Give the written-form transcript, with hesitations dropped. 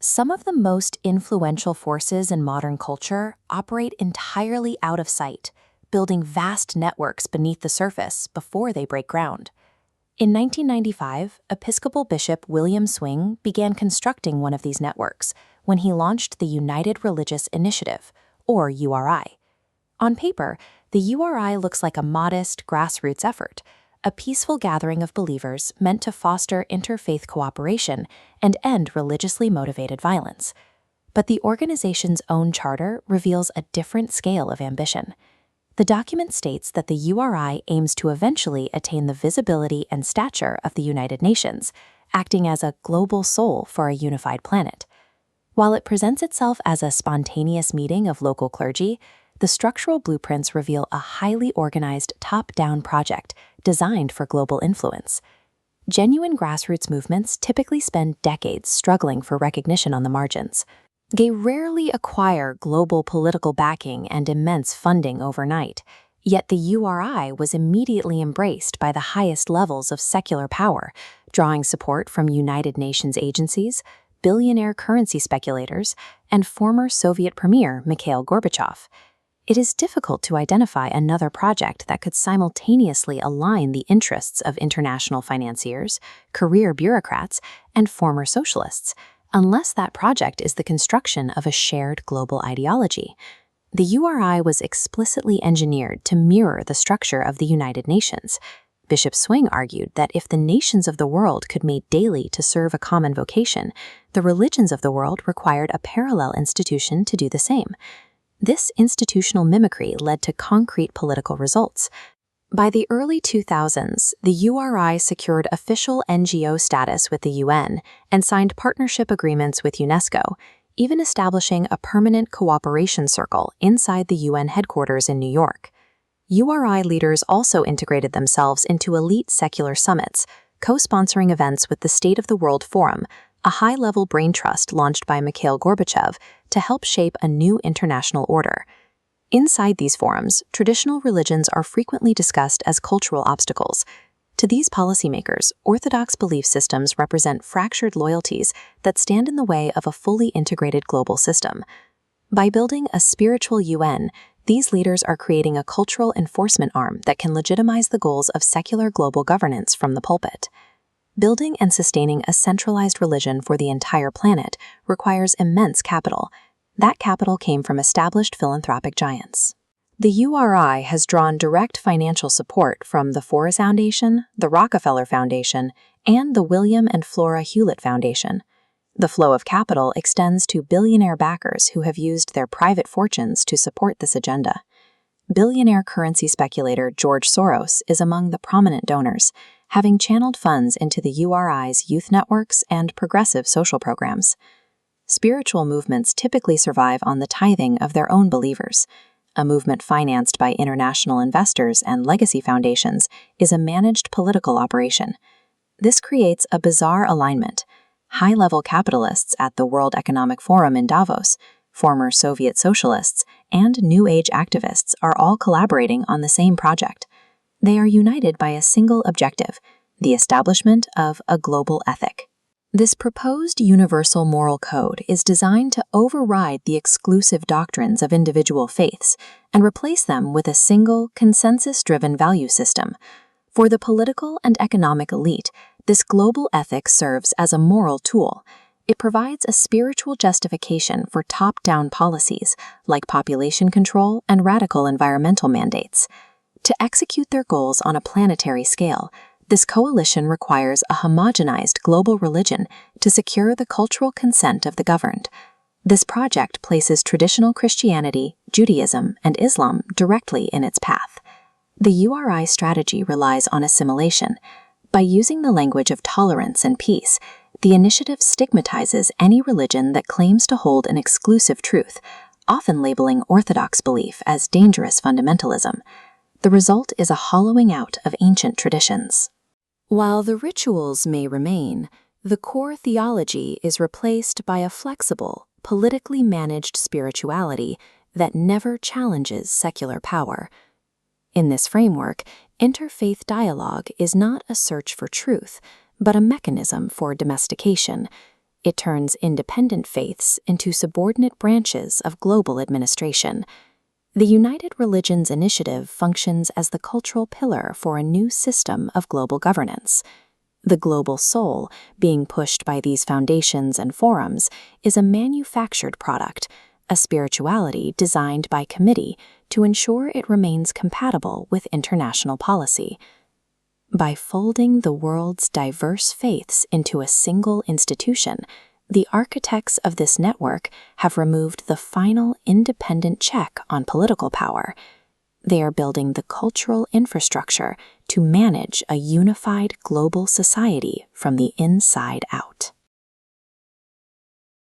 Some of the most influential forces in modern culture operate entirely out of sight, building vast networks beneath the surface before they break ground. In 1995, Episcopal Bishop William Swing began constructing one of these networks when he launched the United Religious Initiative, or URI. On paper, the URI looks like a modest, grassroots effort, a peaceful gathering of believers meant to foster interfaith cooperation and end religiously motivated violence. But the organization's own charter reveals a different scale of ambition. The document states that the URI aims to eventually attain the visibility and stature of the United Nations, acting as a global soul for a unified planet. While it presents itself as a spontaneous meeting of local clergy, the structural blueprints reveal a highly organized top-down project designed for global influence. Genuine grassroots movements typically spend decades struggling for recognition on the margins. They rarely acquire global political backing and immense funding overnight, yet the URI was immediately embraced by the highest levels of secular power, drawing support from United Nations agencies, billionaire currency speculators, and former Soviet Premier Mikhail Gorbachev. It is difficult to identify another project that could simultaneously align the interests of international financiers, career bureaucrats, and former socialists, unless that project is the construction of a shared global ideology. The URI was explicitly engineered to mirror the structure of the United Nations. Bishop Swing argued that if the nations of the world could meet daily to serve a common vocation, the religions of the world required a parallel institution to do the same. This institutional mimicry led to concrete political results. By the early 2000s, the URI secured official NGO status with the UN and signed partnership agreements with UNESCO, even establishing a permanent cooperation circle inside the UN headquarters in New York. URI leaders also integrated themselves into elite secular summits, co-sponsoring events with the State of the World Forum, a high-level brain trust launched by Mikhail Gorbachev to help shape a new international order. Inside these forums, traditional religions are frequently discussed as cultural obstacles. To these policymakers, orthodox belief systems represent fractured loyalties that stand in the way of a fully integrated global system. By building a spiritual UN, these leaders are creating a cultural enforcement arm that can legitimize the goals of secular global governance from the pulpit. Building and sustaining a centralized religion for the entire planet requires immense capital. That capital came from established philanthropic giants. The URI has drawn direct financial support from the Ford Foundation, the Rockefeller Foundation, and the William and Flora Hewlett Foundation. The flow of capital extends to billionaire backers who have used their private fortunes to support this agenda. Billionaire currency speculator George Soros is among the prominent donors, having channeled funds into the URI's youth networks and progressive social programs. Spiritual movements typically survive on the tithing of their own believers. A movement financed by international investors and legacy foundations is a managed political operation. This creates a bizarre alignment. High-level capitalists at the World Economic Forum in Davos, former Soviet socialists, and New Age activists are all collaborating on the same project. They are united by a single objective, the establishment of a global ethic. This proposed universal moral code is designed to override the exclusive doctrines of individual faiths and replace them with a single, consensus-driven value system. For the political and economic elite, this global ethic serves as a moral tool. It provides a spiritual justification for top-down policies like population control and radical environmental mandates. To execute their goals on a planetary scale, this coalition requires a homogenized global religion to secure the cultural consent of the governed. This project places traditional Christianity, Judaism, and Islam directly in its path. The URI strategy relies on assimilation. By using the language of tolerance and peace, the initiative stigmatizes any religion that claims to hold an exclusive truth, often labeling orthodox belief as dangerous fundamentalism. The result is a hollowing out of ancient traditions. While the rituals may remain, the core theology is replaced by a flexible, politically managed spirituality that never challenges secular power. In this framework, interfaith dialogue is not a search for truth, but a mechanism for domestication. It turns independent faiths into subordinate branches of global administration. The United Religions Initiative functions as the cultural pillar for a new system of global governance. The global soul, being pushed by these foundations and forums, is a manufactured product, a spirituality designed by committee to ensure it remains compatible with international policy. By folding the world's diverse faiths into a single institution, the architects of this network have removed the final independent check on political power. They are building the cultural infrastructure to manage a unified global society from the inside out.